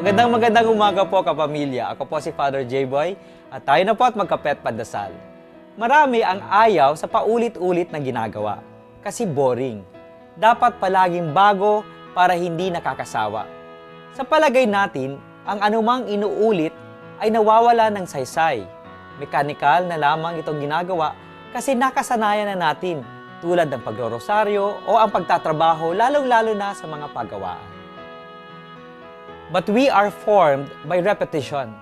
Magandang umaga po kapamilya. Ako po si Father J-Boy at tayo na po at magkapet pandasal. Marami ang ayaw sa paulit-ulit na ginagawa kasi boring. Dapat palaging bago para hindi nakakasawa. Sa palagay natin, ang anumang inuulit ay nawawala ng saysay. Mekanikal na lamang itong ginagawa kasi nakasanayan na natin tulad ng pagrorosaryo o ang pagtatrabaho lalong-lalo na sa mga paggawaan. But we are formed by repetition.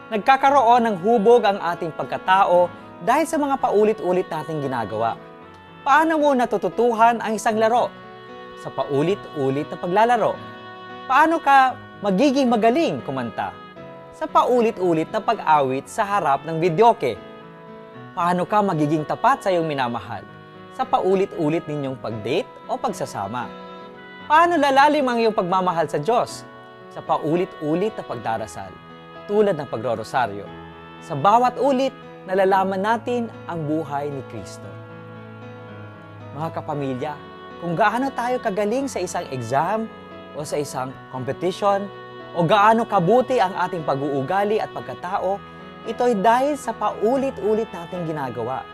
Nagkakaroon ng hubog ang ating pagkatao dahil sa mga paulit-ulit nating ginagawa. Paano mo natututuhan ang isang laro? Sa paulit-ulit na paglalaro. Paano ka magiging magaling kumanta? Sa paulit-ulit na pag-awit sa harap ng videoke. Paano ka magiging tapat sa iyong minamahal? Sa paulit-ulit ninyong pag-date o pagsasama. Paano lalalim ang iyong pagmamahal sa Diyos? Sa paulit-ulit na pagdarasal, tulad ng pagrorosaryo. Sa bawat ulit, nalalaman natin ang buhay ni Kristo. Mga kapamilya, kung gaano tayo kagaling sa isang exam o sa isang competition, o gaano kabuti ang ating pag-uugali at pagkatao, ito'y dahil sa paulit-ulit nating ginagawa.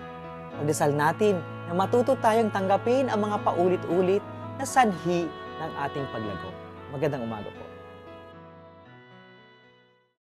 Pagdasal natin na matuto tayong tanggapin ang mga paulit-ulit na sanhi ng ating paglago. Magandang umaga po.